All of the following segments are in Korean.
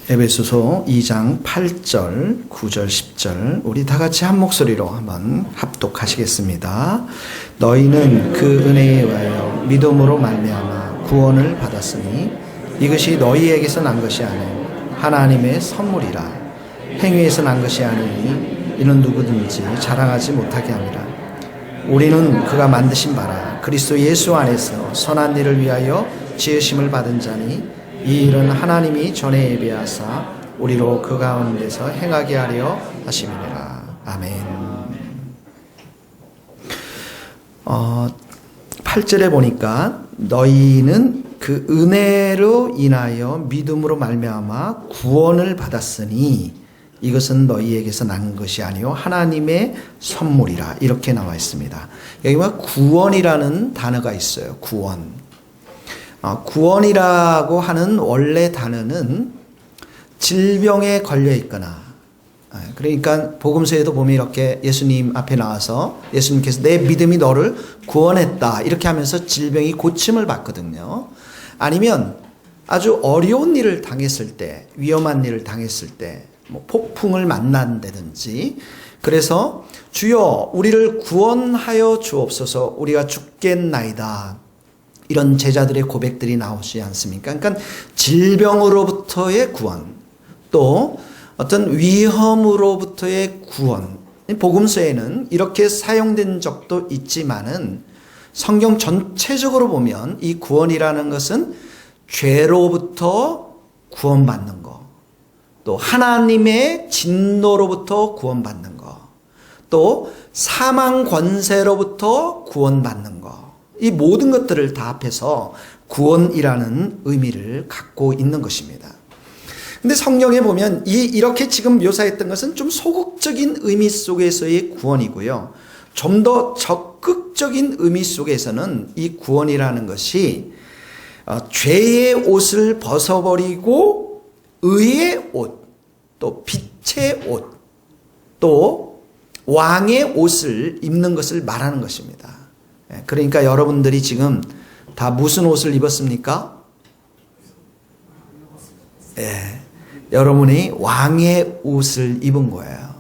에베소서 2장 8절, 9절, 10절 우리 다 같이 한 목소리로 한번 합독하시겠습니다. 너희는 그 은혜에 의하여 믿음으로 말미암아 구원을 받았으니 이것이 너희에게서 난 것이 아니요 하나님의 선물이라. 행위에서 난 것이 아니니 이는 누구든지 자랑하지 못하게 함이라. 우리는 그가 만드신 바라 그리스도 예수 안에서 선한 일을 위하여 지으심을 받은 자니 이 일은 하나님이 전에 예비하사 우리로 그 가운데서 행하게 하려 하심이니라. 아멘. 8절에 보니까 너희는 그 은혜로 인하여 믿음으로 말미암아 구원을 받았으니 이것은 너희에게서 난 것이 아니요 하나님의 선물이라. 이렇게 나와 있습니다. 여기 막 구원이라는 단어가 있어요. 구원. 구원이라고 하는 원래 단어는 질병에 걸려 있거나, 그러니까 복음서에도 보면 이렇게 예수님 앞에 나와서 예수님께서 내 믿음이 너를 구원했다 이렇게 하면서 질병이 고침을 받거든요. 아니면 아주 어려운 일을 당했을 때, 위험한 일을 당했을 때, 뭐 폭풍을 만난다든지, 그래서 주여 우리를 구원하여 주옵소서 우리가 죽겠나이다, 이런 제자들의 고백들이 나오지 않습니까? 그러니까 질병으로부터의 구원, 또 어떤 위험으로부터의 구원, 복음서에는 이렇게 사용된 적도 있지만은 성경 전체적으로 보면 이 구원이라는 것은 죄로부터 구원받는 거, 또 하나님의 진노로부터 구원받는 거, 또 사망 권세로부터 구원받는 거, 이 모든 것들을 다 합해서 구원이라는 의미를 갖고 있는 것입니다. 근데 성경에 보면 이렇게 지금 묘사했던 것은 좀 소극적인 의미 속에서의 구원이고요. 좀 더 적극적인 의미 속에서는 이 구원이라는 것이 죄의 옷을 벗어버리고 의의 옷, 또 빛의 옷, 또 왕의 옷을 입는 것을 말하는 것입니다. 그러니까 여러분들이 지금 다 무슨 옷을 입었습니까? 예, 여러분이 왕의 옷을 입은 거예요.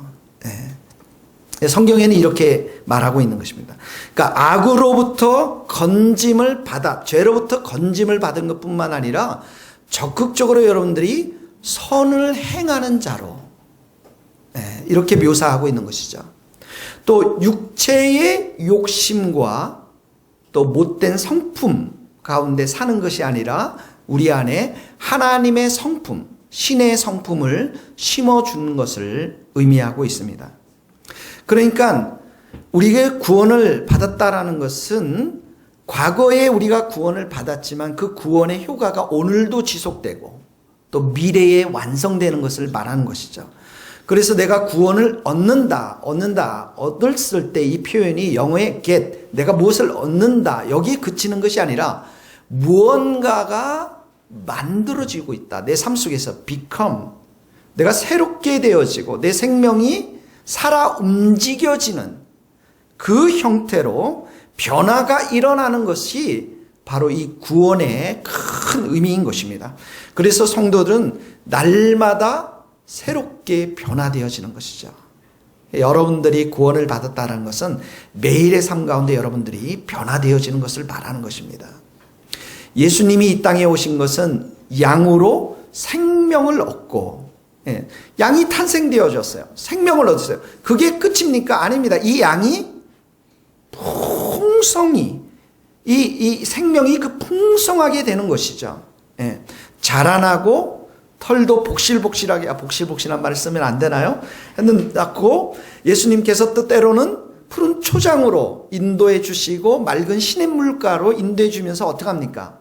예. 성경에는 이렇게 말하고 있는 것입니다. 그러니까 악으로부터 건짐을 받아, 죄로부터 건짐을 받은 것뿐만 아니라 적극적으로 여러분들이 선을 행하는 자로, 예, 이렇게 묘사하고 있는 것이죠. 또 육체의 욕심과 또 못된 성품 가운데 사는 것이 아니라 우리 안에 하나님의 성품, 신의 성품을 심어주는 것을 의미하고 있습니다. 그러니까 우리가 구원을 받았다라는 것은 과거에 우리가 구원을 받았지만 그 구원의 효과가 오늘도 지속되고 또 미래에 완성되는 것을 말하는 것이죠. 그래서 내가 구원을 얻었을 때 이 표현이 영어의 get, 내가 무엇을 얻는다, 여기에 그치는 것이 아니라 무언가가 만들어지고 있다. 내 삶 속에서 become, 내가 새롭게 되어지고 내 생명이 살아 움직여지는 그 형태로 변화가 일어나는 것이 바로 이 구원의 큰 의미인 것입니다. 그래서 성도들은 날마다 새롭게 변화되어지는 것이죠. 여러분들이 구원을 받았다는 것은 매일의 삶 가운데 여러분들이 변화되어지는 것을 말하는 것입니다. 예수님이 이 땅에 오신 것은 양으로 생명을 얻고, 양이 탄생되어졌어요. 생명을 얻었어요. 그게 끝입니까? 아닙니다. 이 양이 풍성히, 이 생명이 그 풍성하게 되는 것이죠. 자라나고 털도 복실복실하게, 복실복실한 말을 쓰면 안 되나요? 낳고 예수님께서 또 때로는 푸른 초장으로 인도해 주시고 맑은 시냇물가로 인도해 주면서 어떻게 합니까?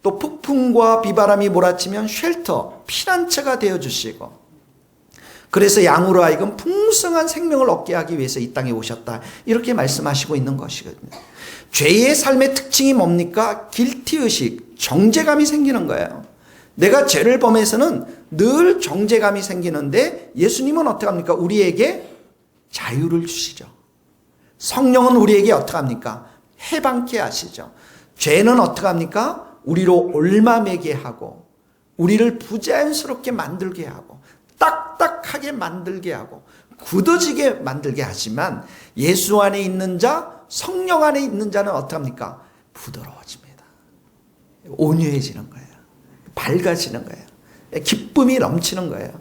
또 폭풍과 비바람이 몰아치면 쉘터, 피난처가 되어 주시고, 그래서 양으로 하여금 풍성한 생명을 얻게 하기 위해서 이 땅에 오셨다, 이렇게 말씀하시고 있는 것이거든요. 죄의 삶의 특징이 뭡니까? 길티의식, 정죄감이 생기는 거예요. 내가 죄를 범해서는 늘 정죄감이 생기는데 예수님은 어떻게 합니까? 우리에게 자유를 주시죠. 성령은 우리에게 어떻게 합니까? 해방케 하시죠. 죄는 어떻게 합니까? 우리로 옮아매게 하고 우리를 부자연스럽게 만들게 하고 딱딱하게 만들게 하고 굳어지게 만들게 하지만 예수 안에 있는 자, 성령 안에 있는 자는 어떡합니까? 부드러워집니다. 온유해지는 거예요. 밝아지는 거예요. 기쁨이 넘치는 거예요.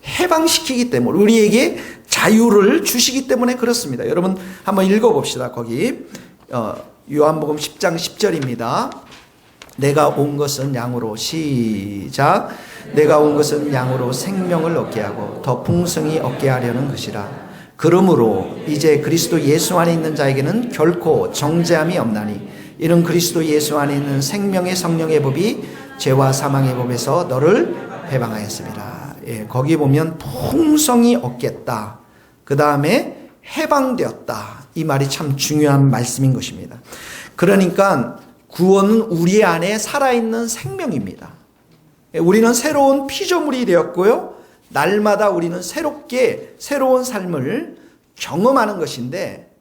해방시키기 때문에 우리에게 자유를 주시기 때문에 그렇습니다. 여러분 한번 읽어봅시다. 거기 요한복음 10장 10절입니다. 내가 온 것은 양으로 시작. 내가 온 것은 양으로 생명을 얻게 하고 더 풍성히 얻게 하려는 것이라. 그러므로 이제 그리스도 예수 안에 있는 자에게는 결코 정죄함이 없나니 이는 그리스도 예수 안에 있는 생명의 성령의 법이 죄와 사망의 법에서 너를 해방하였습니다. 예, 거기 보면 풍성히 얻겠다. 그 다음에 해방되었다. 이 말이 참 중요한 말씀인 것입니다. 그러니까 구원은 우리 안에 살아있는 생명입니다. 우리는 새로운 피조물이 되었고요. 날마다 우리는 새롭게 새로운 삶을 경험하는 것인데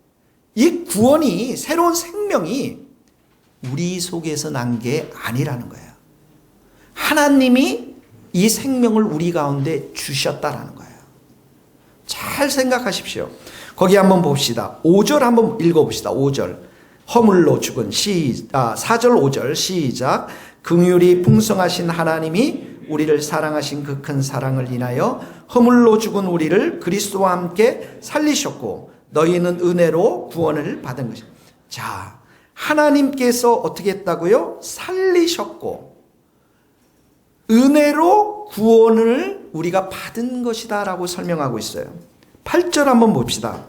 이 구원이 새로운 생명이 우리 속에서 난 게 아니라는 거예요. 하나님이 이 생명을 우리 가운데 주셨다라는 거예요. 잘 생각하십시오. 거기 한번 봅시다. 5절 한번 읽어봅시다. 5절. 허물로 죽은 4절 5절 시작. 긍휼이 풍성하신 하나님이 우리를 사랑하신 그 큰 사랑을 인하여 허물로 죽은 우리를 그리스도와 함께 살리셨고 너희는 은혜로 구원을 받은 것입니다. 자, 하나님께서 어떻게 했다고요? 살리셨고 은혜로 구원을 우리가 받은 것이다 라고 설명하고 있어요. 8절 한번 봅시다.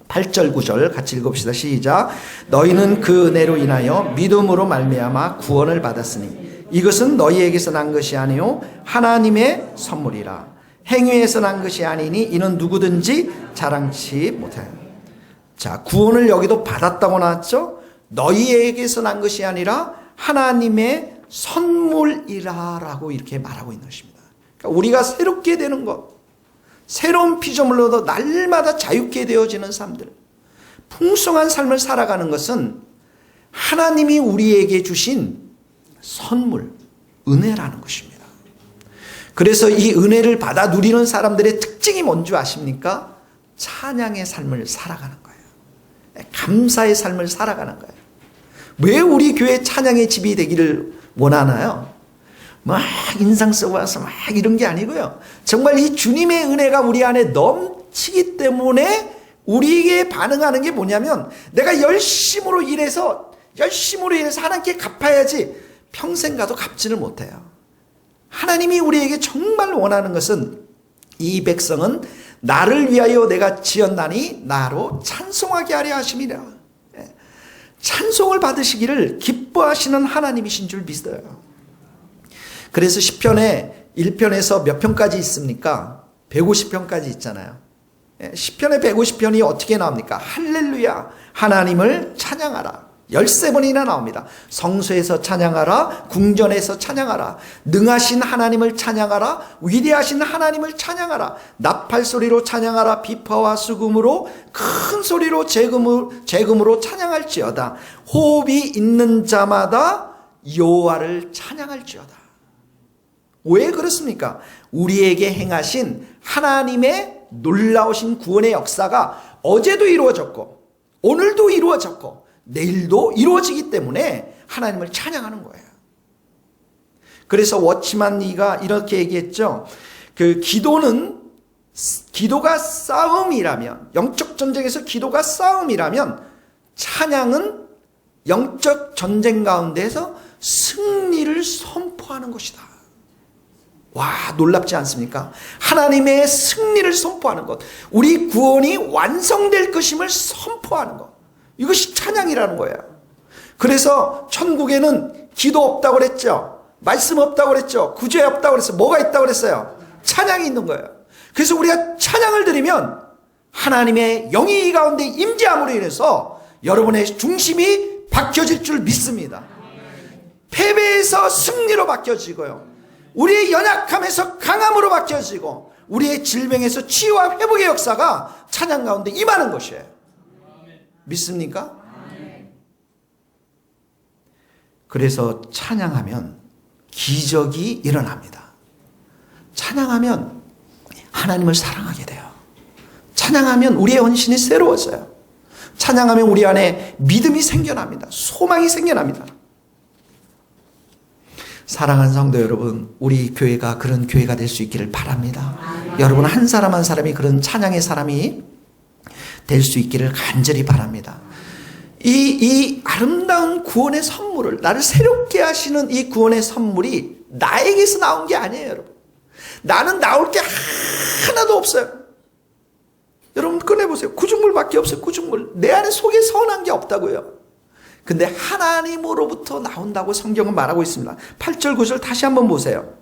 8절 9절 같이 읽읍시다. 시작. 너희는 그 은혜로 인하여 믿음으로 말미암아 구원을 받았으니 이것은 너희에게서 난 것이 아니요 하나님의 선물이라. 행위에서 난 것이 아니니 이는 누구든지 자랑치 못해. 자, 구원을 여기도 받았다고 나왔죠. 너희에게서 난 것이 아니라 하나님의 선물이라라고 이렇게 말하고 있는 것입니다. 그러니까 우리가 새롭게 되는 것, 새로운 피조물로도 날마다 자유케 되어지는 삶들, 풍성한 삶을 살아가는 것은 하나님이 우리에게 주신 선물, 은혜라는 것입니다. 그래서 이 은혜를 받아 누리는 사람들의 특징이 뭔지 아십니까? 찬양의 삶을 살아가는 거예요. 감사의 삶을 살아가는 거예요. 왜 우리 교회 찬양의 집이 되기를 원하나요? 막 인상 쓰고 와서 막 이런 게 아니고요. 정말 이 주님의 은혜가 우리 안에 넘치기 때문에 우리에게 반응하는 게 뭐냐면 내가 열심으로 일해서 하나님께 갚아야지 평생 가도 갚지를 못해요. 하나님이 우리에게 정말 원하는 것은 이 백성은 나를 위하여 내가 지었나니 나로 찬송하게 하려 하심이라. 찬송을 받으시기를 기뻐하시는 하나님이신 줄 믿어요. 그래서 시편에 1편에서 몇 편까지 있습니까? 150편까지 있잖아요. 시편의 150편이 어떻게 나옵니까? 할렐루야 하나님을 찬양하라. 13번이나 나옵니다. 성소에서 찬양하라, 궁전에서 찬양하라, 능하신 하나님을 찬양하라, 위대하신 하나님을 찬양하라, 나팔 소리로 찬양하라, 비파와 수금으로 큰 소리로 재금으로 찬양할지어다. 호흡이 있는 자마다 여호와를 찬양할지어다. 왜 그렇습니까? 우리에게 행하신 하나님의 놀라우신 구원의 역사가 어제도 이루어졌고 오늘도 이루어졌고 내일도 이루어지기 때문에 하나님을 찬양하는 거예요. 그래서 워치만 리가 이렇게 얘기했죠. 기도가 싸움이라면, 영적 전쟁에서 기도가 싸움이라면 찬양은 영적 전쟁 가운데서 승리를 선포하는 것이다. 와, 놀랍지 않습니까? 하나님의 승리를 선포하는 것, 우리 구원이 완성될 것임을 선포하는 것, 이것이 찬양이라는 거예요. 그래서 천국에는 기도 없다고 그랬죠. 말씀 없다고 그랬죠. 구제 없다고 그랬어요. 뭐가 있다고 그랬어요? 찬양이 있는 거예요. 그래서 우리가 찬양을 드리면 하나님의 영이 가운데 임재함으로 인해서 여러분의 중심이 바뀌어질 줄 믿습니다. 패배에서 승리로 바뀌어지고요. 우리의 연약함에서 강함으로 바뀌어지고 우리의 질병에서 치유와 회복의 역사가 찬양 가운데 임하는 것이에요. 믿습니까? 그래서 찬양하면 기적이 일어납니다. 찬양하면 하나님을 사랑하게 돼요. 찬양하면 우리의 헌신이 새로워져요. 찬양하면 우리 안에 믿음이 생겨납니다. 소망이 생겨납니다. 사랑하는 성도 여러분, 우리 교회가 그런 교회가 될 수 있기를 바랍니다. 여러분 한 사람 한 사람이 그런 찬양의 사람이 될 수 있기를 간절히 바랍니다. 이 아름다운 구원의 선물을, 나를 새롭게 하시는 이 구원의 선물이 나에게서 나온 게 아니에요, 여러분. 나는 나올 게 하나도 없어요. 여러분 꺼내보세요. 구중물밖에 없어요. 구중물. 내 안에 속에 선한 게 없다고요. 근데 하나님으로부터 나온다고 성경은 말하고 있습니다. 8절 9절 다시 한번 보세요.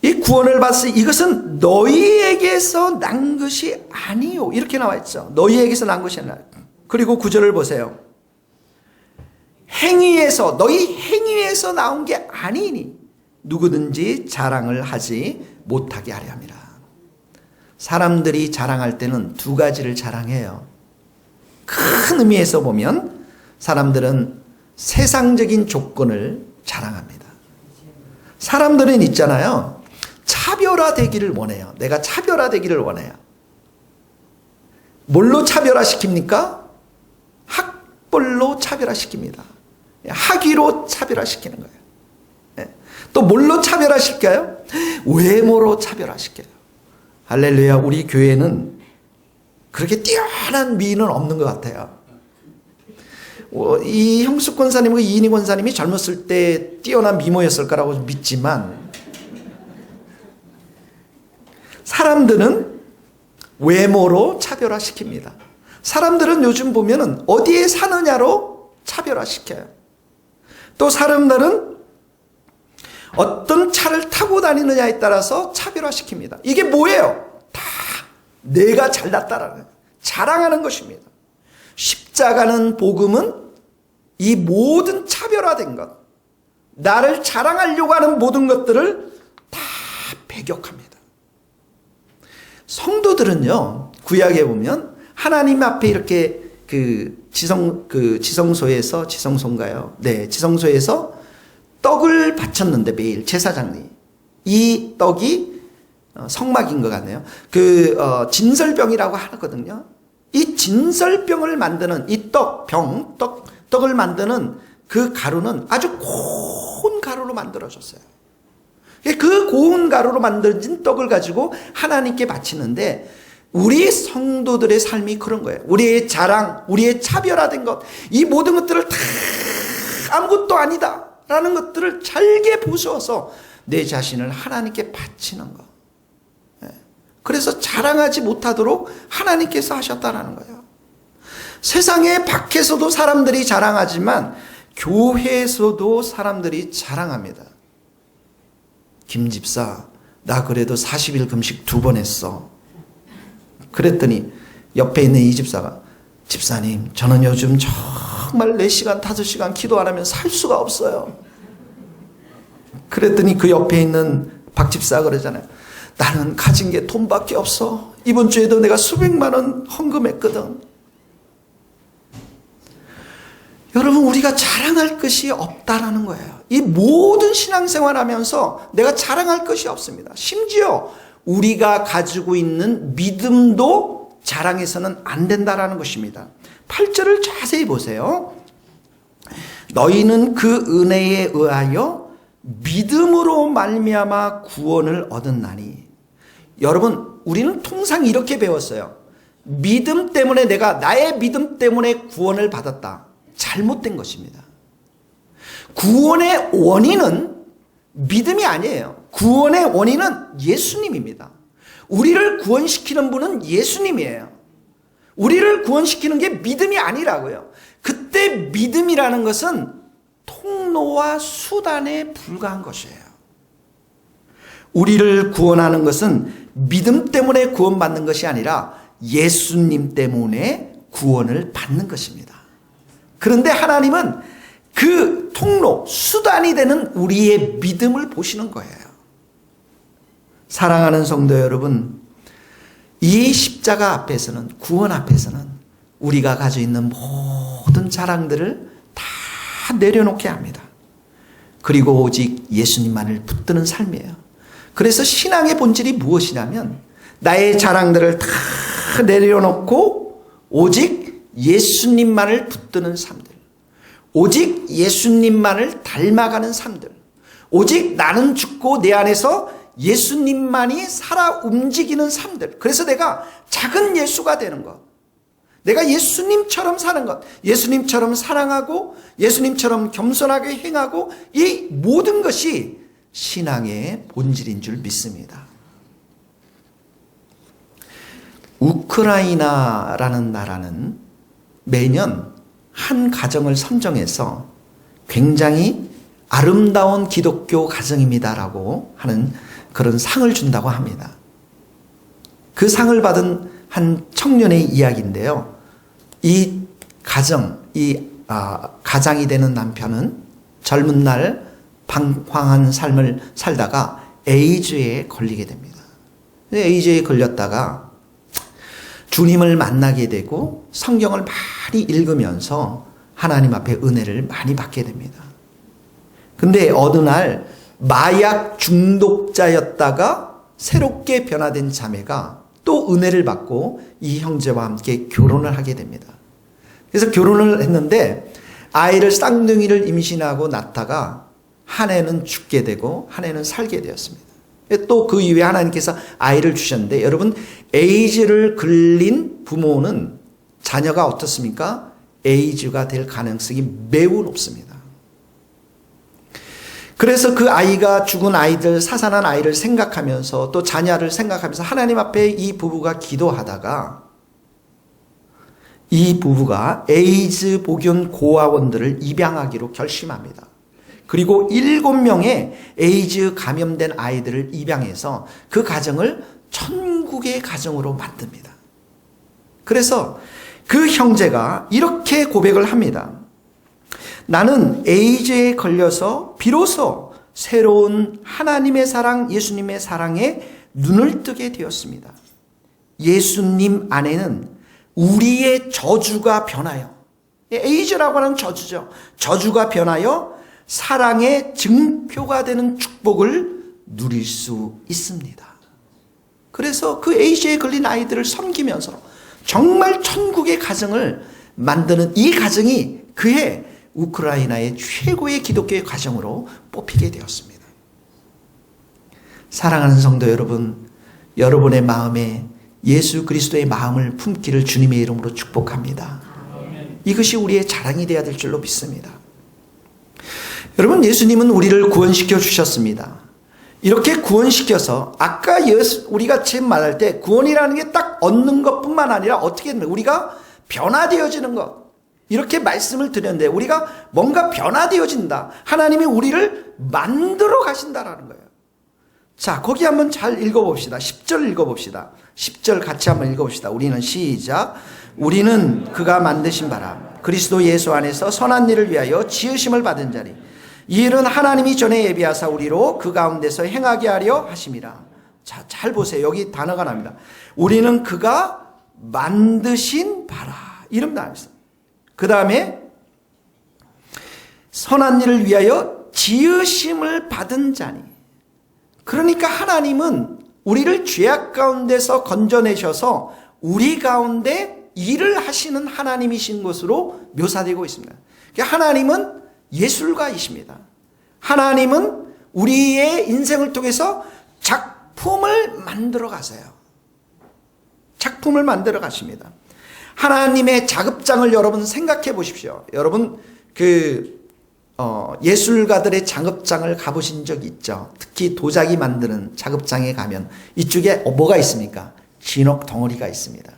이 구원을 받으니 이것은 너희에게서 난 것이 아니요, 이렇게 나와 있죠. 너희에게서 난 것이 아니라. 그리고 9절을 보세요. 행위에서, 너희 행위에서 나온 게 아니니 누구든지 자랑을 하지 못하게 하려 함이라. 사람들이 자랑할 때는 두 가지를 자랑해요. 큰 의미에서 보면 사람들은 세상적인 조건을 자랑합니다. 사람들은 있잖아요, 차별화되기를 원해요. 내가 차별화되기를 원해요. 뭘로 차별화시킵니까? 학벌로 차별화시킵니다. 학위로 차별화시키는 거예요. 또 뭘로 차별화시켜요? 외모로 차별화시켜요. 할렐루야. 우리 교회는 그렇게 뛰어난 미인은 없는 것 같아요. 이 형숙 권사님과 이인희 권사님이 젊었을 때 뛰어난 미모였을 거라고 믿지만, 사람들은 외모로 차별화시킵니다. 사람들은 요즘 보면은 어디에 사느냐로 차별화시켜요. 또 사람들은 어떤 차를 타고 다니느냐에 따라서 차별화시킵니다. 이게 뭐예요? 다 내가 잘났다라는, 자랑하는 것입니다. 십자가는, 복음은 이 모든 차별화된 것, 나를 자랑하려고 하는 모든 것들을 다 배격합니다. 성도들은요, 구약에 보면 하나님 앞에 이렇게 지성소에서, 지성소인가요? 네, 지성소에서 떡을 바쳤는데, 매일 제사장이 이 떡이 성막인 것 같네요. 진설병이라고 하거든요. 이 진설병을 만드는 이 떡을 만드는 그 가루는 아주 고운 가루로 만들어졌어요. 그 고운 가루로 만들어진 떡을 가지고 하나님께 바치는데, 우리 성도들의 삶이 그런 거예요. 우리의 자랑, 우리의 차별화된 것, 이 모든 것들을 다 아무것도 아니다 라는 것들을 잘게 부수어서 내 자신을 하나님께 바치는 것. 그래서 자랑하지 못하도록 하나님께서 하셨다라는 거예요. 세상에 밖에서도 사람들이 자랑하지만 교회에서도 사람들이 자랑합니다. 김 집사, 나 그래도 40일 금식 2번 했어. 그랬더니 옆에 있는 이 집사가, 집사님, 저는 요즘 정말 4시간 5시간 기도 안 하면 살 수가 없어요. 그랬더니 그 옆에 있는 박 집사가 그러잖아요. 나는 가진 게 돈밖에 없어. 이번 주에도 내가 수백만 원 헌금했거든. 여러분, 우리가 자랑할 것이 없다라는 거예요. 이 모든 신앙생활 하면서 내가 자랑할 것이 없습니다. 심지어 우리가 가지고 있는 믿음도 자랑해서는 안 된다라는 것입니다. 8절을 자세히 보세요. 너희는 그 은혜에 의하여 믿음으로 말미암아 구원을 얻었나니. 여러분, 우리는 통상 이렇게 배웠어요. 믿음 때문에, 나의 믿음 때문에 구원을 받았다. 잘못된 것입니다. 구원의 원인은 믿음이 아니에요. 구원의 원인은 예수님입니다. 우리를 구원시키는 분은 예수님이에요. 우리를 구원시키는 게 믿음이 아니라고요. 그때 믿음이라는 것은 통로와 수단에 불과한 것이에요. 우리를 구원하는 것은 믿음 때문에 구원받는 것이 아니라 예수님 때문에 구원을 받는 것입니다. 그런데 하나님은 그 통로, 수단이 되는 우리의 믿음을 보시는 거예요. 사랑하는 성도 여러분, 이 십자가 앞에서는, 구원 앞에서는 우리가 가지고 있는 모든 자랑들을 다 내려놓게 합니다. 그리고 오직 예수님만을 붙드는 삶이에요. 그래서 신앙의 본질이 무엇이냐면 나의 자랑들을 다 내려놓고 오직 예수님만을 붙드는 삶들, 오직 예수님만을 닮아가는 삶들, 오직 나는 죽고 내 안에서 예수님만이 살아 움직이는 삶들. 그래서 내가 작은 예수가 되는 것, 내가 예수님처럼 사는 것, 예수님처럼 사랑하고 예수님처럼 겸손하게 행하고, 이 모든 것이 신앙의 본질인 줄 믿습니다. 우크라이나라는 나라는 매년 한 가정을 선정해서 굉장히 아름다운 기독교 가정입니다라고 하는 그런 상을 준다고 합니다. 그 상을 받은 한 청년의 이야기인데요. 이 가정, 가장이 되는 남편은 젊은 날 방황한 삶을 살다가 에이즈에 걸리게 됩니다. 에이즈에 걸렸다가 주님을 만나게 되고 성경을 많이 읽으면서 하나님 앞에 은혜를 많이 받게 됩니다. 근데 어느 날 마약 중독자였다가 새롭게 변화된 자매가 또 은혜를 받고 이 형제와 함께 결혼을 하게 됩니다. 그래서 결혼을 했는데 아이를 쌍둥이를 임신하고 낳다가 한 해는 죽게 되고 한 해는 살게 되었습니다. 또 그 이후에 하나님께서 아이를 주셨는데, 여러분, 에이즈를 걸린 부모는 자녀가 어떻습니까? 에이즈가 될 가능성이 매우 높습니다. 그래서 그 아이가, 죽은 아이들, 사산한 아이를 생각하면서 또 자녀를 생각하면서 하나님 앞에 이 부부가 기도하다가 이 부부가 에이즈 복용 고아원들을 입양하기로 결심합니다. 그리고 7명의 에이즈 감염된 아이들을 입양해서 그 가정을 천국의 가정으로 만듭니다. 그래서 그 형제가 이렇게 고백을 합니다. 나는 에이즈에 걸려서 비로소 새로운 하나님의 사랑, 예수님의 사랑에 눈을 뜨게 되었습니다. 예수님 안에는 우리의 저주가 변하여, 에이즈라고 하는 저주죠. 저주가 변하여 사랑의 증표가 되는 축복을 누릴 수 있습니다. 그래서 그 에이즈에 걸린 아이들을 섬기면서 정말 천국의 가정을 만드는 이 가정이 그의 우크라이나의 최고의 기독교의 가정으로 뽑히게 되었습니다. 사랑하는 성도 여러분, 여러분의 마음에 예수 그리스도의 마음을 품기를 주님의 이름으로 축복합니다. 이것이 우리의 자랑이 되어야 될 줄로 믿습니다. 여러분, 예수님은 우리를 구원시켜 주셨습니다. 이렇게 구원시켜서, 아까 우리가 지금 말할 때 구원이라는 게 딱 얻는 것뿐만 아니라 어떻게 됩니까? 우리가 변화되어지는 것, 이렇게 말씀을 드렸는데 우리가 뭔가 변화되어진다. 하나님이 우리를 만들어 가신다라는 거예요. 자, 거기 한번 잘 읽어봅시다. 10절 읽어봅시다. 10절 같이 한번 읽어봅시다. 우리는 시작. 우리는 그가 만드신 바라 그리스도 예수 안에서 선한 일을 위하여 지으심을 받은 자리, 이 일은 하나님이 전에 예비하사 우리로 그 가운데서 행하게 하려 하심이라. 자, 잘 보세요. 여기 단어가 납니다. 우리는 그가 만드신 바라. 이름 나왔어요. 그 다음에 선한 일을 위하여 지으심을 받은 자니. 그러니까 하나님은 우리를 죄악 가운데서 건져내셔서 우리 가운데 일을 하시는 하나님이신 것으로 묘사되고 있습니다. 그러니까 하나님은 예술가이십니다. 하나님은 우리의 인생을 통해서 작품을 만들어 가세요. 작품을 만들어 가십니다. 하나님의 작업장을 여러분 생각해 보십시오. 여러분 예술가들의 작업장을 가보신 적 있죠? 특히 도자기 만드는 작업장에 가면 이쪽에 뭐가 있습니까? 진흙 덩어리가 있습니다.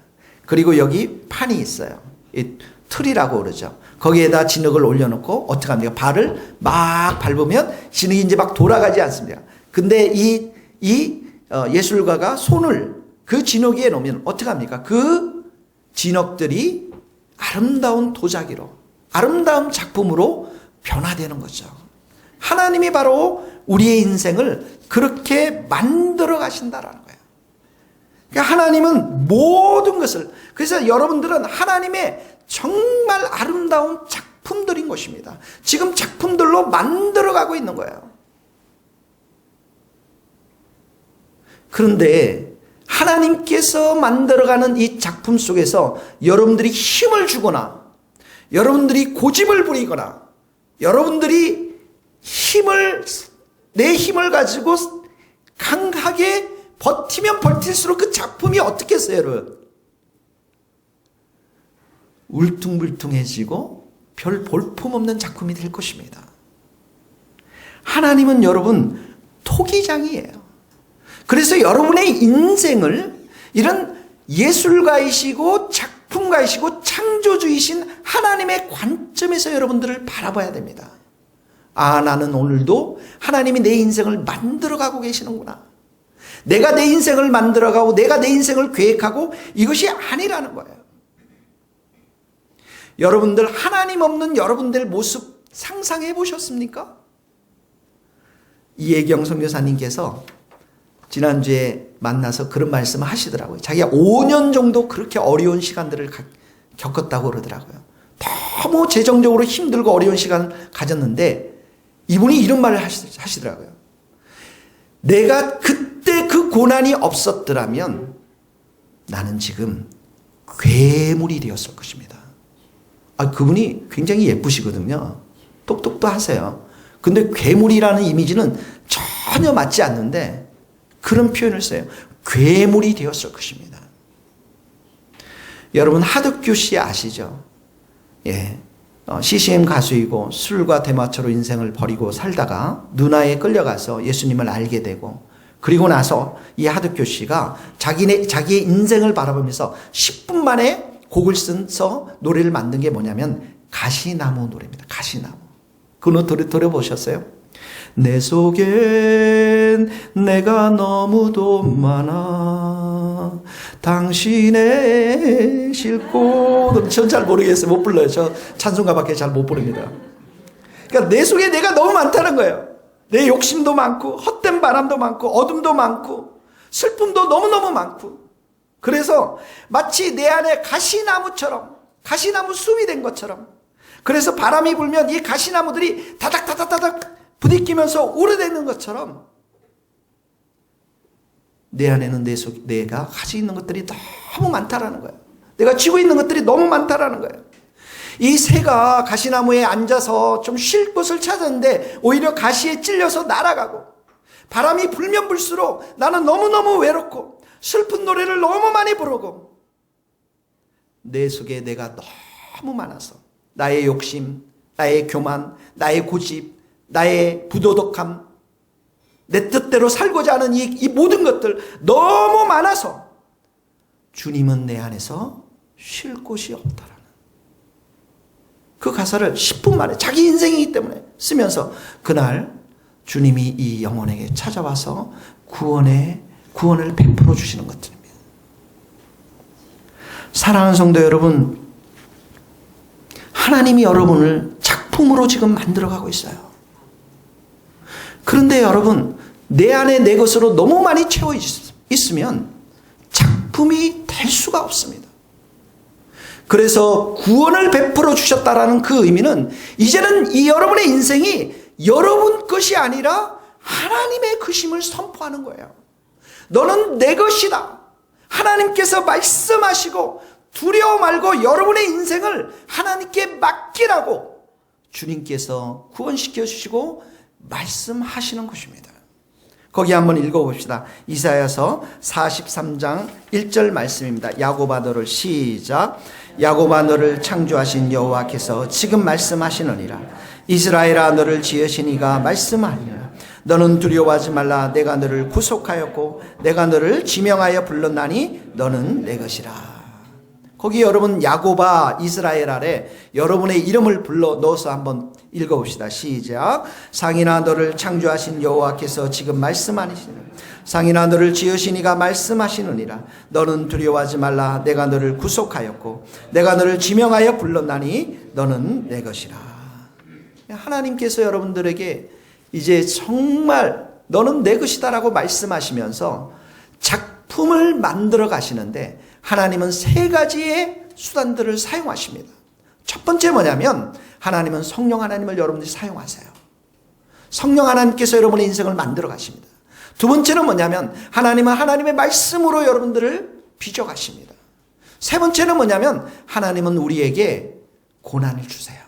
그리고 여기 판이 있어요. 이 틀이라고 그러죠. 거기에다 진흙을 올려놓고 어떻게 합니까? 발을 막 밟으면 진흙이 이제 막 돌아가지 않습니까? 근데 이 예술가가 손을 그 진흙 위에 놓으면 어떻게 합니까? 그 진흙들이 아름다운 도자기로, 아름다운 작품으로 변화되는 거죠. 하나님이 바로 우리의 인생을 그렇게 만들어 가신다라는 거예요. 그러니까 하나님은 모든 것을, 그래서 여러분들은 하나님의 정말 아름다운 작품 작품들인 것입니다. 지금 작품들로 만들어가고 있는 거예요. 그런데 하나님께서 만들어가는 이 작품 속에서 여러분들이 힘을 주거나 여러분들이 고집을 부리거나 여러분들이 내 힘을 가지고 강하게 버티면 버틸수록 그 작품이 어떻게 했어요, 여러분? 울퉁불퉁해지고 별 볼품없는 작품이 될 것입니다. 하나님은 여러분 토기장이에요. 그래서 여러분의 인생을 이런 예술가이시고 작품가이시고 창조주이신 하나님의 관점에서 여러분들을 바라봐야 됩니다. 아, 나는 오늘도 하나님이 내 인생을 만들어가고 계시는구나. 내가 내 인생을 만들어가고 내가 내 인생을 계획하고 이것이 아니라는 거예요. 여러분들 하나님 없는 여러분들 모습 상상해 보셨습니까? 이혜경 선교사님께서 지난주에 만나서 그런 말씀을 하시더라고요. 자기가 5년 정도 그렇게 어려운 시간들을 겪었다고 그러더라고요. 너무 재정적으로 힘들고 어려운 시간을 가졌는데 이분이 이런 말을 하시더라고요. 내가 그때 그 고난이 없었더라면 나는 지금 괴물이 되었을 것입니다. 그분이 굉장히 예쁘시거든요. 똑똑도 하세요. 근데 괴물이라는 이미지는 전혀 맞지 않는데 그런 표현을 써요. 괴물이 되었을 것입니다. 여러분 하덕규 씨 아시죠? 예, CCM 가수이고 술과 대마초로 인생을 버리고 살다가 누나에 끌려가서 예수님을 알게 되고 그리고 나서 이 하덕규 씨가 자기의 인생을 바라보면서 10분 만에 곡을 써서 노래를 만든 게 뭐냐면 가시나무 노래입니다. 가시나무. 그 노래 들어보셨어요? 내 속엔 내가 너무도 많아 당신의 싣고 전 잘 모르겠어요. 못 불러요. 저 찬송가밖에 잘 못 부릅니다. 그러니까 내 속에 내가 너무 많다는 거예요. 내 욕심도 많고 헛된 바람도 많고 어둠도 많고 슬픔도 너무너무 많고 그래서 마치 내 안에 가시나무처럼 가시나무 숲이 된 것처럼 그래서 바람이 불면 이 가시나무들이 다닥다닥다닥 부딪히면서 오래되는 것처럼 내 안에는 내가 가지고 있는 것들이 너무 많다라는 거예요. 내가 쥐고 있는 것들이 너무 많다라는 거예요. 이 새가 가시나무에 앉아서 좀 쉴 곳을 찾았는데 오히려 가시에 찔려서 날아가고 바람이 불면 불수록 나는 너무너무 외롭고 슬픈 노래를 너무 많이 부르고 내 속에 내가 너무 많아서 나의 욕심, 나의 교만, 나의 고집, 나의 부도덕함, 내 뜻대로 살고자 하는 이 모든 것들 너무 많아서 주님은 내 안에서 쉴 곳이 없다라는 그 가사를 10분 만에 자기 인생이기 때문에 쓰면서 그날 주님이 이 영혼에게 찾아와서 구원을 베풀어 주시는 것들입니다. 사랑하는 성도 여러분, 하나님이 여러분을 작품으로 지금 만들어가고 있어요. 그런데 여러분, 내 안에 내 것으로 너무 많이 채워 있으면 작품이 될 수가 없습니다. 그래서 구원을 베풀어 주셨다라는 그 의미는 이제는 이 여러분의 인생이 여러분 것이 아니라 하나님의 것임을 선포하는 거예요. 너는 내 것이다. 하나님께서 말씀하시고 두려워 말고 여러분의 인생을 하나님께 맡기라고 주님께서 구원시켜 주시고 말씀하시는 것입니다. 거기 한번 읽어봅시다. 이사야서 43장 1절 말씀입니다. 야곱아 너를 시작. 야곱아 너를 창조하신 여호와께서 지금 말씀하시느니라. 이스라엘아 너를 지으신 이가 말씀하니라. 너는 두려워하지 말라. 내가 너를 구속하였고 내가 너를 지명하여 불렀나니 너는 내 것이라. 거기 여러분 야곱아 이스라엘 아래 여러분의 이름을 불러 넣어서 한번 읽어봅시다. 시작. 상이나 너를 창조하신 여호와께서 지금 말씀하시느니라. 상이나 너를 지으신 이가 말씀하시느니라. 너는 두려워하지 말라. 내가 너를 구속하였고 내가 너를 지명하여 불렀나니 너는 내 것이라. 하나님께서 여러분들에게 이제 정말 너는 내 것이다라고 말씀하시면서 작품을 만들어 가시는데 하나님은 세 가지의 수단들을 사용하십니다. 첫 번째 뭐냐면 하나님은 성령 하나님을 여러분들이 사용하세요. 성령 하나님께서 여러분의 인생을 만들어 가십니다. 두 번째는 뭐냐면 하나님은 하나님의 말씀으로 여러분들을 빚어 가십니다. 세 번째는 뭐냐면 하나님은 우리에게 고난을 주세요.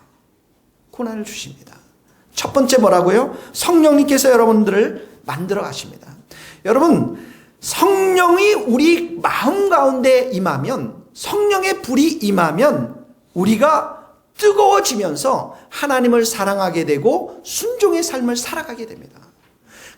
고난을 주십니다. 첫 번째 뭐라고요? 성령님께서 여러분들을 만들어 가십니다. 여러분, 성령이 우리 마음 가운데 임하면, 성령의 불이 임하면 우리가 뜨거워지면서 하나님을 사랑하게 되고 순종의 삶을 살아가게 됩니다.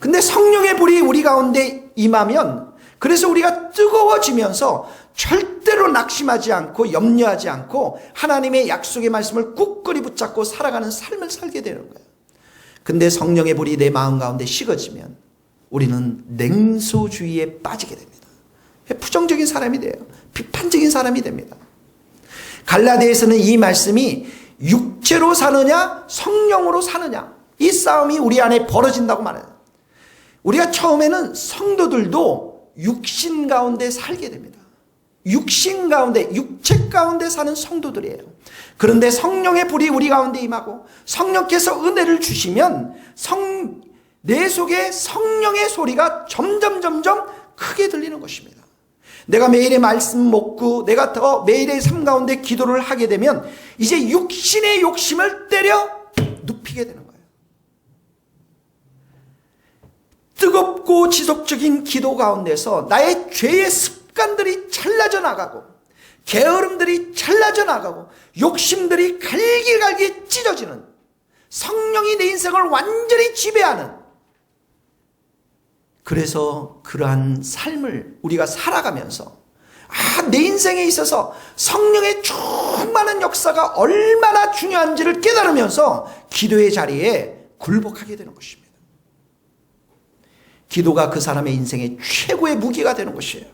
근데 성령의 불이 우리 가운데 임하면, 그래서 우리가 뜨거워지면서 절대로 낙심하지 않고 염려하지 않고 하나님의 약속의 말씀을 굳건히 붙잡고 살아가는 삶을 살게 되는 거예요. 근데 성령의 불이 내 마음 가운데 식어지면 우리는 냉소주의에 빠지게 됩니다. 부정적인 사람이 돼요. 비판적인 사람이 됩니다. 갈라디아에서는 이 말씀이 육체로 사느냐 성령으로 사느냐, 이 싸움이 우리 안에 벌어진다고 말해요. 우리가 처음에는 성도들도 육신 가운데 살게 됩니다. 육신 가운데, 육체 가운데 사는 성도들이에요. 그런데 성령의 불이 우리 가운데 임하고 성령께서 은혜를 주시면 내 속에 성령의 소리가 점점 크게 들리는 것입니다. 내가 매일의 말씀 먹고 내가 더 매일의 삶 가운데 기도를 하게 되면 이제 육신의 욕심을 때려 눕히게 되는 거예요. 뜨겁고 지속적인 기도 가운데서 나의 죄의 습관들이 잘라져 나가고 게으름들이 잘라져 나가고 욕심들이 갈기갈기 찢어지는, 성령이 내 인생을 완전히 지배하는, 그래서 그러한 삶을 우리가 살아가면서 내 인생에 있어서 성령의 충만한 역사가 얼마나 중요한지를 깨달으면서 기도의 자리에 굴복하게 되는 것입니다. 기도가 그 사람의 인생의 최고의 무기가 되는 것이에요.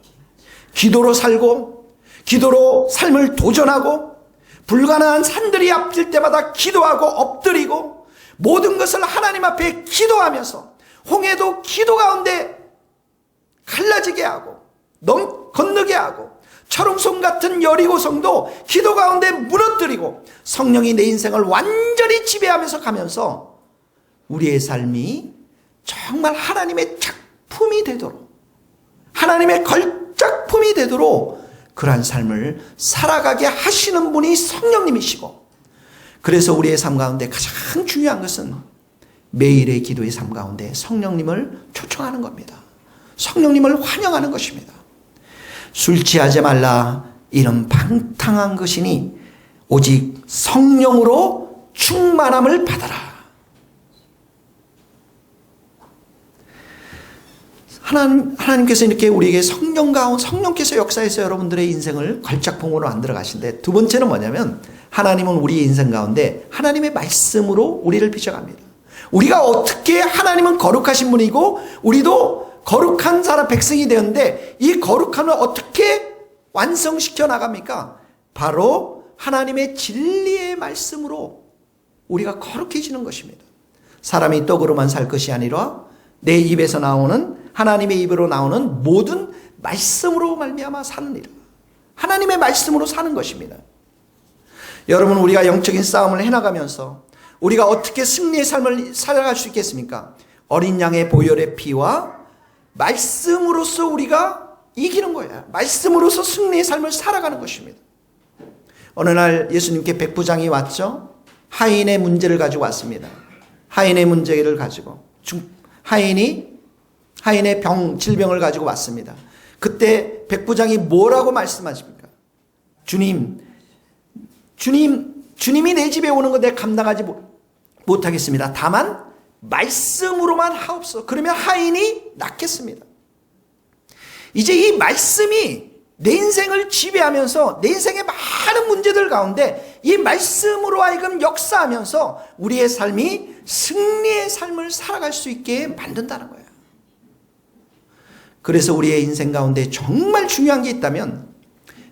기도로 살고 기도로 삶을 도전하고 불가능한 산들이 앞질 때마다 기도하고 엎드리고 모든 것을 하나님 앞에 기도하면서 홍해도 기도 가운데 갈라지게 하고 건너게 하고 철옹성 같은 여리고성도 기도 가운데 무너뜨리고 성령이 내 인생을 완전히 지배하면서 가면서 우리의 삶이 정말 하나님의 작품이 되도록, 하나님의 걸작품이 되도록 그러한 삶을 살아가게 하시는 분이 성령님이시고, 그래서 우리의 삶 가운데 가장 중요한 것은 매일의 기도의 삶 가운데 성령님을 초청하는 겁니다. 성령님을 환영하는 것입니다. 술 취하지 말라, 이런 방탕한 것이니 오직 성령으로 충만함을 받아라. 하나님께서 이렇게 우리에게 성령께서 역사해서 여러분들의 인생을 걸작품으로 만들어 가신데, 두 번째는 뭐냐면 하나님은 우리의 인생 가운데 하나님의 말씀으로 우리를 비춰갑니다. 우리가 어떻게, 하나님은 거룩하신 분이고 우리도 거룩한 사람 백성이 되었는데 이 거룩함을 어떻게 완성시켜 나갑니까? 바로 하나님의 진리의 말씀으로 우리가 거룩해지는 것입니다. 사람이 떡으로만 살 것이 아니라 내 입에서 나오는, 하나님의 입으로 나오는 모든 말씀으로 말미암아 사느니라. 하나님의 말씀으로 사는 것입니다. 여러분, 우리가 영적인 싸움을 해나가면서 우리가 어떻게 승리의 삶을 살아갈 수 있겠습니까? 어린 양의 보혈의 피와 말씀으로서 우리가 이기는 거예요. 말씀으로서 승리의 삶을 살아가는 것입니다. 어느 날 예수님께 백부장이 왔죠. 하인의 문제를 가지고 왔습니다. 하인의 문제를 가지고 하인의 질병을 가지고 왔습니다. 그때 백부장이 뭐라고 말씀하십니까? 주님이 내 집에 오는 거 내가 감당하지 못하겠습니다. 다만 말씀으로만 하옵소서. 그러면 하인이 낫겠습니다. 이제 이 말씀이 내 인생을 지배하면서 내 인생의 많은 문제들 가운데 이 말씀으로 하여금 역사하면서 우리의 삶이 승리의 삶을 살아갈 수 있게 만든다는 거예요. 그래서 우리의 인생 가운데 정말 중요한 게 있다면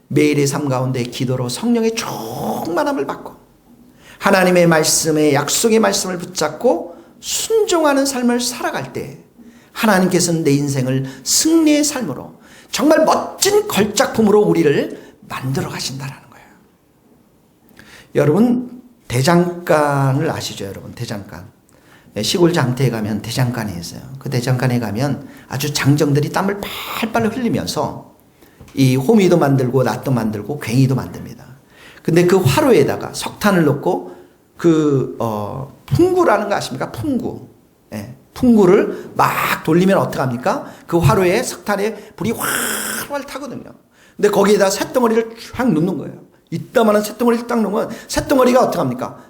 매일의 삶 가운데 기도로 성령의 충만함을 받고 하나님의 말씀에, 약속의 말씀을 붙잡고 순종하는 삶을 살아갈 때 하나님께서는 내 인생을 승리의 삶으로, 정말 멋진 걸작품으로 우리를 만들어 가신다는 거예요. 여러분, 대장간을 아시죠, 여러분? 대장간. 시골 장터에 가면 대장간이 있어요. 그 대장간에 가면 아주 장정들이 땀을 팔팔 흘리면서 이 호미도 만들고 낫도 만들고 괭이도 만듭니다. 근데 그 화로에다가 석탄을 넣고 풍구라는 거 아십니까? 풍구. 예, 풍구를 막 돌리면 어떡합니까? 그 화로에 석탄에 불이 활활 타거든요. 근데 거기에다 쇳덩어리를 쫙 넣는 거예요. 이따만한 쇳덩어리를 딱 넣으면 쇳덩어리가 어떡합니까?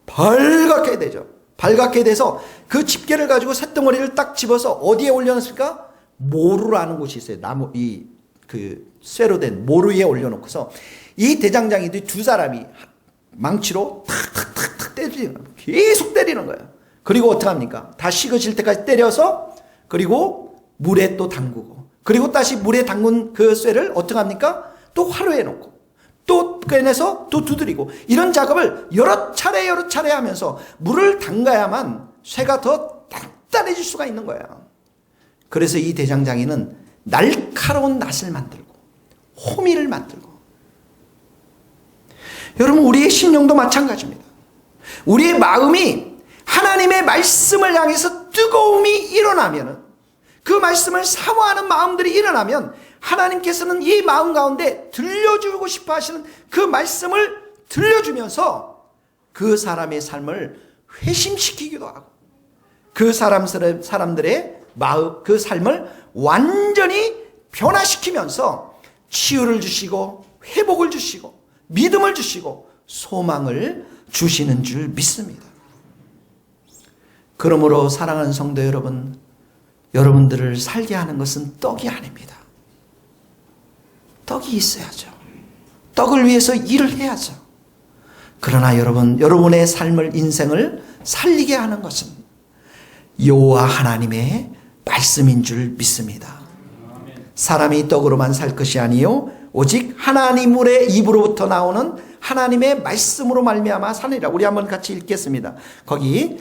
발갛게 되죠. 발갛게 돼서 그 집게를 가지고 쇳덩어리를 딱 집어서 어디에 올려놓습니까? 모루라는 곳이 있어요. 나무, 쇠로 된 모루 위에 올려놓고서 이 대장장이들이 두 사람이 망치로 탁탁탁탁 때리는 거예요. 계속 때리는 거예요. 그리고 어떡합니까? 다 식어질 때까지 때려서 그리고 물에 또 담그고 그리고 다시 물에 담근 그 쇠를 어떡합니까? 또 화로에 놓고 또 꺼내서 또 두드리고 이런 작업을 여러 차례 하면서 물을 담가야만 쇠가 더 단단해질 수가 있는 거예요. 그래서 이 대장장이는 날카로운 낫을 만들고 호미를 만들고 여러분 우리의 심령도 마찬가지입니다. 우리의 마음이 하나님의 말씀을 향해서 뜨거움이 일어나면 그 말씀을 사모하는 마음들이 일어나면 하나님께서는 이 마음 가운데 들려주고 싶어 하시는 그 말씀을 들려주면서 그 사람의 삶을 회심시키기도 하고 그 사람들의 마음, 그 삶을 완전히 변화시키면서 치유를 주시고 회복을 주시고 믿음을 주시고 소망을 주시는 줄 믿습니다. 그러므로 사랑하는 성도 여러분, 여러분들을 살게 하는 것은 떡이 아닙니다. 떡이 있어야죠. 떡을 위해서 일을 해야죠. 그러나 여러분, 여러분의 삶을, 인생을 살리게 하는 것은 여호와 하나님의 말씀인 줄 믿습니다. 사람이 떡으로만 살 것이 아니요 오직 하나님의 입으로부터 나오는 하나님의 말씀으로 말미암아 사느니라. 우리 한번 같이 읽겠습니다. 거기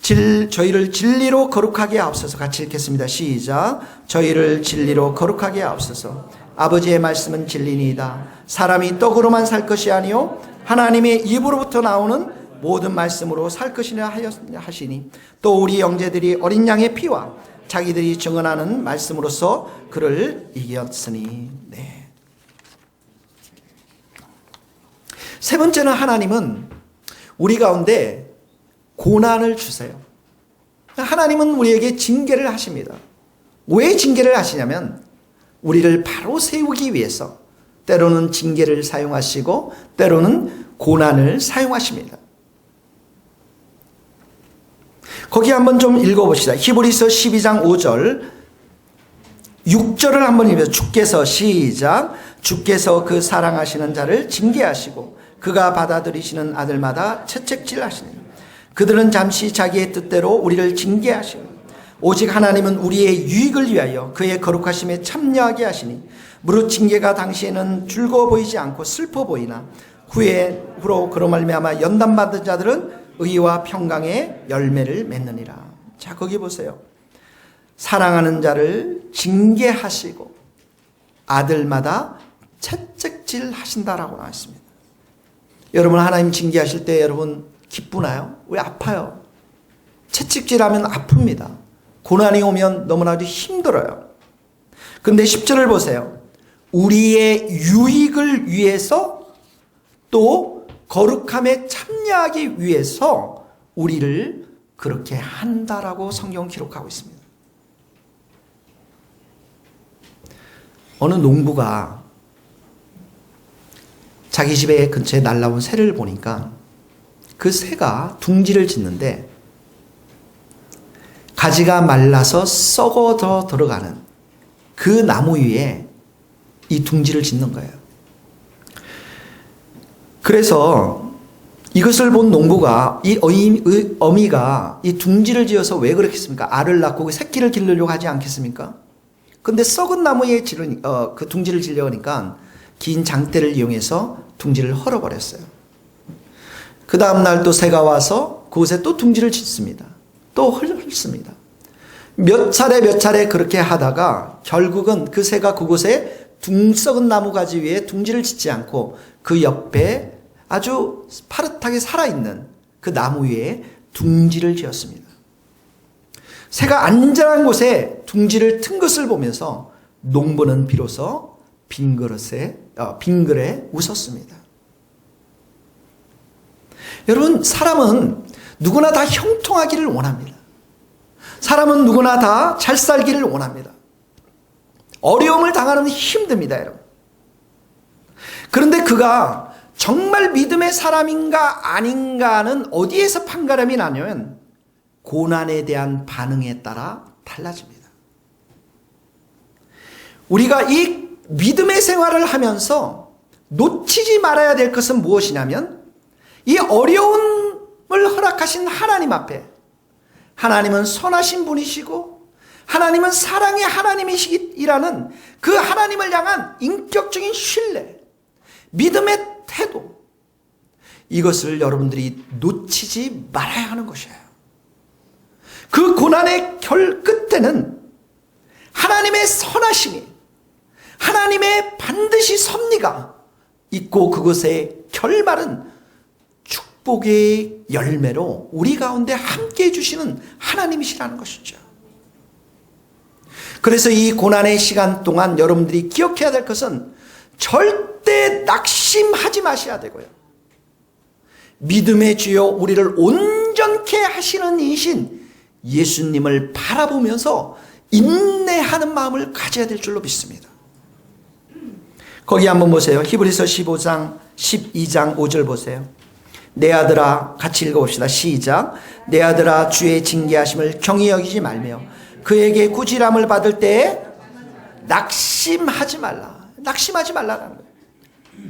저희를 진리로 거룩하게 하옵소서. 같이 읽겠습니다. 시작. 저희를 진리로 거룩하게 하옵소서. 아버지의 말씀은 진리니이다. 사람이 떡으로만 살 것이 아니요 하나님의 입으로부터 나오는 모든 말씀으로 살 것이라 하시니 또 우리 형제들이 어린 양의 피와 자기들이 증언하는 말씀으로써 그를 이겼으니. 네. 세 번째는 하나님은 우리 가운데 고난을 주세요. 하나님은 우리에게 징계를 하십니다. 왜 징계를 하시냐면 우리를 바로 세우기 위해서 때로는 징계를 사용하시고 때로는 고난을 사용하십니다. 거기 한번 좀 읽어봅시다. 히브리서 12장 5절 6절을 한번 읽어요. 주께서 시작. 주께서 그 사랑하시는 자를 징계하시고 그가 받아들이시는 아들마다 채찍질 하시니 그들은 잠시 자기의 뜻대로 우리를 징계하시고 오직 하나님은 우리의 유익을 위하여 그의 거룩하심에 참여하게 하시니 무릇 징계가 당시에는 즐거워 보이지 않고 슬퍼 보이나 후로 그로 말미암아 연단받은 자들은 의와 평강의 열매를 맺느니라. 자, 거기 보세요. 사랑하는 자를 징계하시고 아들마다 채찍질 하신다라고 나와 있습니다. 여러분 하나님 징계하실 때 여러분 기쁘나요? 왜 아파요? 채찍질하면 아픕니다. 고난이 오면 너무나도 힘들어요. 근데 10절을 보세요. 우리의 유익을 위해서 또 거룩함에 참여하기 위해서 우리를 그렇게 한다라고 성경은 기록하고 있습니다. 어느 농부가 자기 집에 근처에 날라온 새를 보니까 그 새가 둥지를 짓는데 가지가 말라서 썩어져 들어가는 그 나무 위에 이 둥지를 짓는 거예요. 그래서 이것을 본 농부가 이 어미가 이 둥지를 지어서 왜 그렇겠습니까? 알을 낳고 그 새끼를 기르려고 하지 않겠습니까? 근데 썩은 나무에 그 둥지를 지려니까 긴 장대를 이용해서 둥지를 헐어버렸어요. 그 다음날 또 새가 와서 그곳에 또 둥지를 짓습니다. 또 헐습니다. 몇 차례 그렇게 하다가 결국은 그 새가 그곳에 썩은 나무 가지 위에 둥지를 짓지 않고 그 옆에 아주 파릇하게 살아있는 그 나무 위에 둥지를 지었습니다. 새가 안전한 곳에 둥지를 튼 것을 보면서 농부는 비로소 빙글에 웃었습니다. 여러분, 사람은 누구나 다 형통하기를 원합니다. 사람은 누구나 다 잘 살기를 원합니다. 어려움을 당하는 힘듭니다, 여러분. 그런데 그가 정말 믿음의 사람인가 아닌가는 어디에서 판가름이 나냐면 고난에 대한 반응에 따라 달라집니다. 우리가 이 믿음의 생활을 하면서 놓치지 말아야 될 것은 무엇이냐면 이 어려움을 허락하신 하나님 앞에 하나님은 선하신 분이시고 하나님은 사랑의 하나님이시라는 그 하나님을 향한 인격적인 신뢰, 믿음의 태도, 이것을 여러분들이 놓치지 말아야 하는 것이에요. 그 고난의 끝에는 하나님의 선하심이, 하나님의 반드시 섭리가 있고 그것의 결말은 축복의 열매로 우리 가운데 함께 해주시는 하나님이시라는 것이죠. 그래서 이 고난의 시간 동안 여러분들이 기억해야 될 것은 절대 낙심하지 마셔야 되고요. 믿음의 주여 우리를 온전케 하시는 이신 예수님을 바라보면서 인내하는 마음을 가져야 될 줄로 믿습니다. 거기 한번 보세요. 히브리서 15장 12장 5절 보세요. 내 아들아, 같이 읽어봅시다. 시작. 내 아들아, 주의 징계하심을 경히 여기지 말며 그에게 꾸지람을 받을 때에 낙심하지 말라. 낙심하지 말라라는 거예요.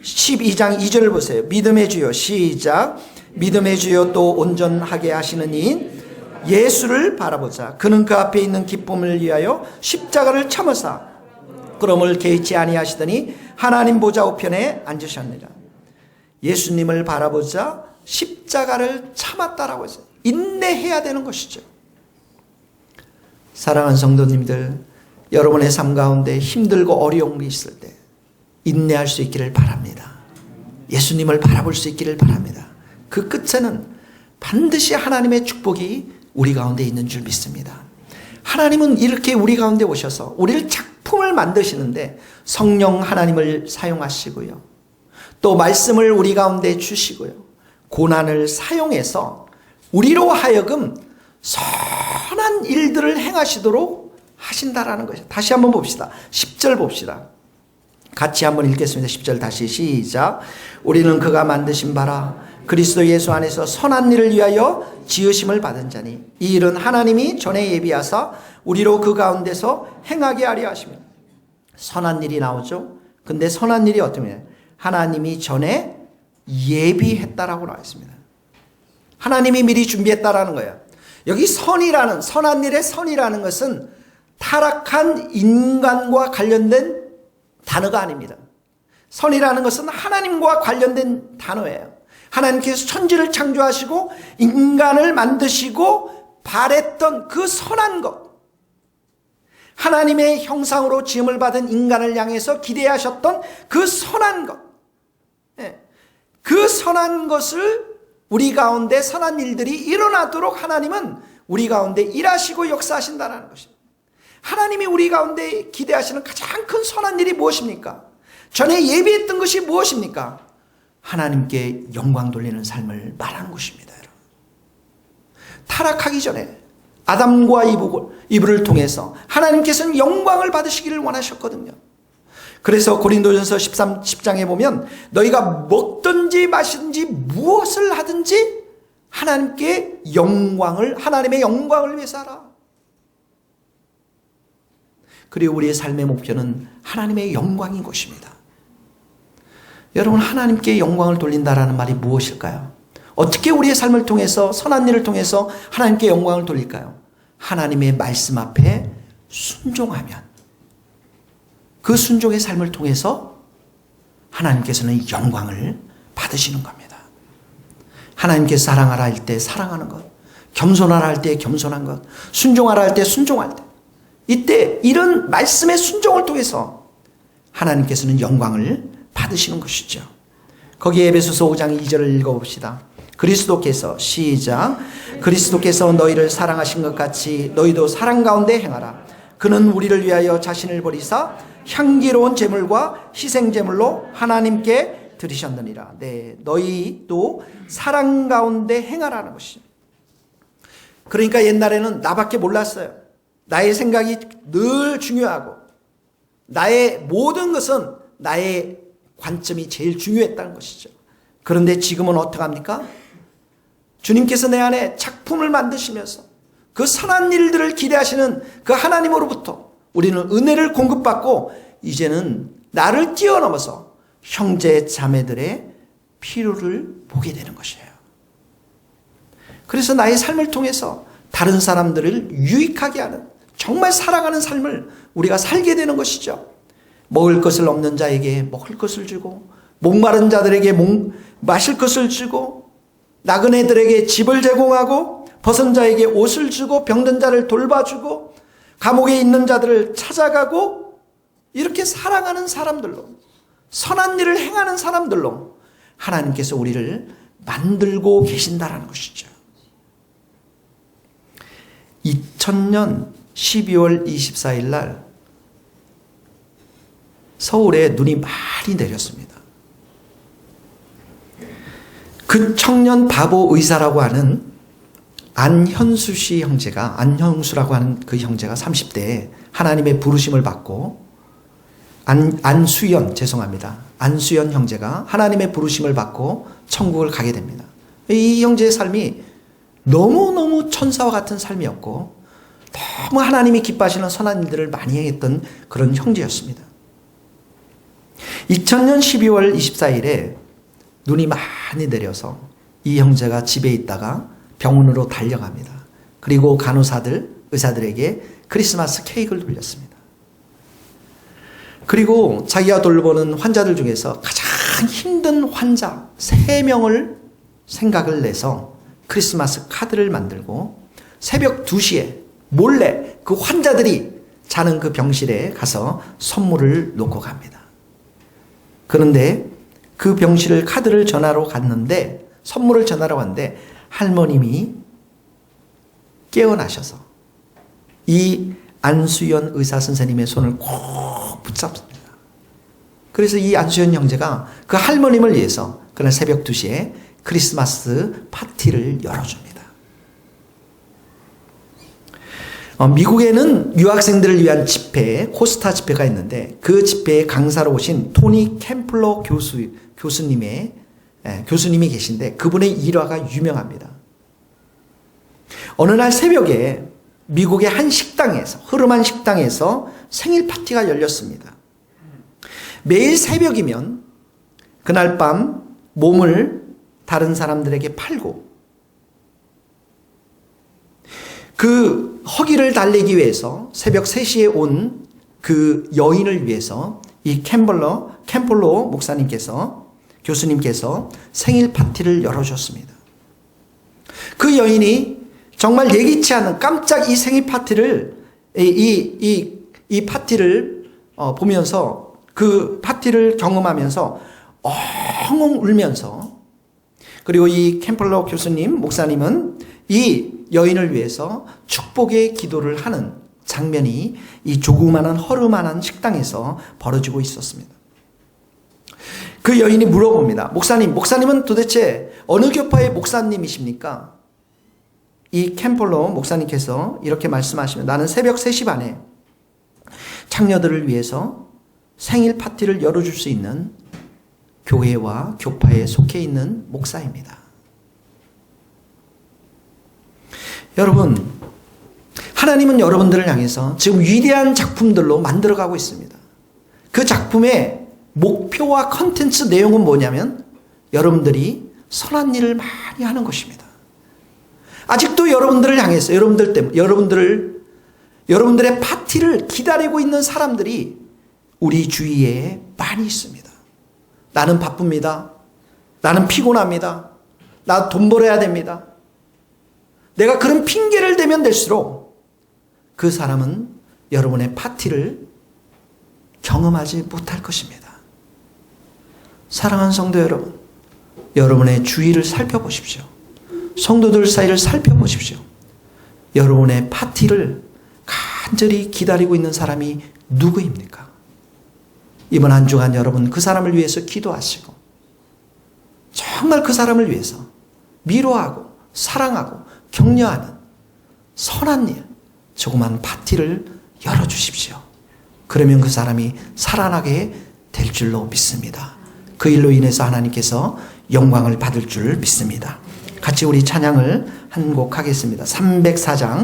12장 2절을 보세요. 믿음의 주여, 시작. 믿음의 주여 또 온전하게 하시는 이인 예수를 바라보자. 그는 그 앞에 있는 기쁨을 위하여 십자가를 참으사 그럼을 개의치 아니하시더니 하나님 보좌 우편에 앉으셨느니라. 예수님을 바라보자 십자가를 참았다라고 해서 인내해야 되는 것이죠. 사랑하는 성도님들, 여러분의 삶 가운데 힘들고 어려운 게 있을 때 인내할 수 있기를 바랍니다. 예수님을 바라볼 수 있기를 바랍니다. 그 끝에는 반드시 하나님의 축복이 우리 가운데 있는 줄 믿습니다. 하나님은 이렇게 우리 가운데 오셔서 우리를 작품을 만드시는데 성령 하나님을 사용하시고요. 또 말씀을 우리 가운데 주시고요. 고난을 사용해서 우리로 하여금 선한 일들을 행하시도록 하신다라는 것이죠. 다시 한번 봅시다. 10절 봅시다. 같이 한번 읽겠습니다. 10절 다시 시작. 우리는 그가 만드신 바라 그리스도 예수 안에서 선한 일을 위하여 지으심을 받은 자니 이 일은 하나님이 전에 예비하사 우리로 그 가운데서 행하게 하려 하시며. 선한 일이 나오죠. 근데 선한 일이 어떠냐? 하나님이 전에 예비했다라고 나와 있습니다. 하나님이 미리 준비했다라는 거예요. 여기 선한 일의 선이라는 것은 타락한 인간과 관련된 단어가 아닙니다. 선이라는 것은 하나님과 관련된 단어예요. 하나님께서 천지를 창조하시고 인간을 만드시고 바랬던 그 선한 것, 하나님의 형상으로 지음을 받은 인간을 향해서 기대하셨던 그 선한 것, 그 선한 것을 우리 가운데 선한 일들이 일어나도록 하나님은 우리 가운데 일하시고 역사하신다는 것입니다. 하나님이 우리 가운데 기대하시는 가장 큰 선한 일이 무엇입니까? 전에 예비했던 것이 무엇입니까? 하나님께 영광 돌리는 삶을 말하는 것입니다. 여러분. 타락하기 전에 아담과 이브를 통해서 하나님께서는 영광을 받으시기를 원하셨거든요. 그래서 고린도전서 10장에 보면 너희가 먹든지 마시든지 무엇을 하든지 하나님께 하나님의 영광을 위해서 하라. 그리고 우리의 삶의 목표는 하나님의 영광인 것입니다. 여러분, 하나님께 영광을 돌린다라는 말이 무엇일까요? 어떻게 우리의 삶을 통해서 선한 일을 통해서 하나님께 영광을 돌릴까요? 하나님의 말씀 앞에 순종하면 그 순종의 삶을 통해서 하나님께서는 영광을 받으시는 겁니다. 하나님께서 사랑하라 할 때 사랑하는 것, 겸손하라 할 때 겸손한 것, 순종하라 할 때 순종할 때, 이때 이런 말씀의 순종을 통해서 하나님께서는 영광을 받으시는 것이죠. 거기에 에베소서 5장 2절을 읽어봅시다. 그리스도께서 시작. 그리스도께서 너희를 사랑하신 것 같이 너희도 사랑 가운데 행하라. 그는 우리를 위하여 자신을 버리사 향기로운 제물과 희생 제물로 하나님께 드리셨느니라. 네, 너희도 사랑 가운데 행하라는 것이죠. 그러니까 옛날에는 나밖에 몰랐어요. 나의 생각이 늘 중요하고 나의 모든 것은 나의 관점이 제일 중요했다는 것이죠. 그런데 지금은 어떡합니까? 주님께서 내 안에 작품을 만드시면서 그 선한 일들을 기대하시는 그 하나님으로부터 우리는 은혜를 공급받고 이제는 나를 뛰어넘어서 형제 자매들의 필요를 보게 되는 것이에요. 그래서 나의 삶을 통해서 다른 사람들을 유익하게 하는 정말 사랑하는 삶을 우리가 살게 되는 것이죠. 먹을 것을 없는 자에게 먹을 것을 주고 목마른 자들에게 마실 것을 주고 나그네들에게 집을 제공하고 벗은 자에게 옷을 주고 병든 자를 돌봐주고 감옥에 있는 자들을 찾아가고 이렇게 사랑하는 사람들로 선한 일을 행하는 사람들로 하나님께서 우리를 만들고 계신다라는 것이죠. 2000년 12월 24일 날 서울에 눈이 많이 내렸습니다. 그 청년 바보 의사라고 하는 안현수 씨 형제가, 안형수라고 하는 그 형제가 30대에 하나님의 부르심을 받고 안수연 형제가 하나님의 부르심을 받고 천국을 가게 됩니다. 이 형제의 삶이 너무너무 천사와 같은 삶이었고 너무 하나님이 기뻐하시는 선한 일들을 많이 했던 그런 형제였습니다. 2000년 12월 24일에 눈이 많이 내려서 이 형제가 집에 있다가 병원으로 달려갑니다. 그리고 간호사들, 의사들에게 크리스마스 케이크를 돌렸습니다. 그리고 자기가 돌보는 환자들 중에서 가장 힘든 환자 3명을 생각을 내서 크리스마스 카드를 만들고 새벽 2시에 몰래 그 환자들이 자는 그 병실에 가서 선물을 놓고 갑니다. 그런데 그 병실을 카드를 전하러 갔는데 선물을 전하러 갔는데 할머님이 깨어나셔서 이 안수연 의사 선생님의 손을 꼭 붙잡습니다. 그래서 이 안수연 형제가 그 할머님을 위해서 그날 새벽 2시에 크리스마스 파티를 열어줍니다. 미국에는 유학생들을 위한 집회, 코스타 집회가 있는데 그 집회에 강사로 오신 토니 캠플러 교수님이 계신데 그분의 일화가 유명합니다. 어느 날 새벽에 미국의 한 식당에서, 흐름한 식당에서 생일 파티가 열렸습니다. 매일 새벽이면 그날 밤 몸을 다른 사람들에게 팔고 그 허기를 달래기 위해서 새벽 3시에 온 그 여인을 위해서 이 캠플러 교수님께서 생일 파티를 열어줬습니다. 그 여인이 정말 예기치 않은 깜짝 이 생일 파티를 이 파티를 보면서 그 파티를 경험하면서 엉엉 울면서 그리고 이 캠플러 목사님은 이 여인을 위해서 축복의 기도를 하는 장면이 이 조그마한 허름한 식당에서 벌어지고 있었습니다. 그 여인이 물어봅니다. 목사님은 도대체 어느 교파의 목사님이십니까? 이 캠플러 목사님께서 이렇게 말씀하시면 나는 새벽 3시 반에 창녀들을 위해서 생일 파티를 열어줄 수 있는 교회와 교파에 속해 있는 목사입니다. 여러분, 하나님은 여러분들을 향해서 지금 위대한 작품들로 만들어가고 있습니다. 그 작품의 목표와 컨텐츠 내용은 뭐냐면 여러분들이 선한 일을 많이 하는 것입니다. 아직도 여러분들을 향해서 여러분들의 파티를 기다리고 있는 사람들이 우리 주위에 많이 있습니다. 나는 바쁩니다. 나는 피곤합니다. 나 돈 벌어야 됩니다. 내가 그런 핑계를 대면 될수록 그 사람은 여러분의 파티를 경험하지 못할 것입니다. 사랑하는 성도 여러분, 여러분의 주위를 살펴보십시오. 성도들 사이를 살펴보십시오. 여러분의 파티를 간절히 기다리고 있는 사람이 누구입니까? 이번 한 주간 여러분 그 사람을 위해서 기도하시고 정말 그 사람을 위해서 위로하고 사랑하고 격려하는 선한 일, 조그만 파티를 열어주십시오. 그러면 그 사람이 살아나게 될 줄로 믿습니다. 그 일로 인해서 하나님께서 영광을 받을 줄 믿습니다. 같이 우리 찬양을 한 곡 하겠습니다. 304장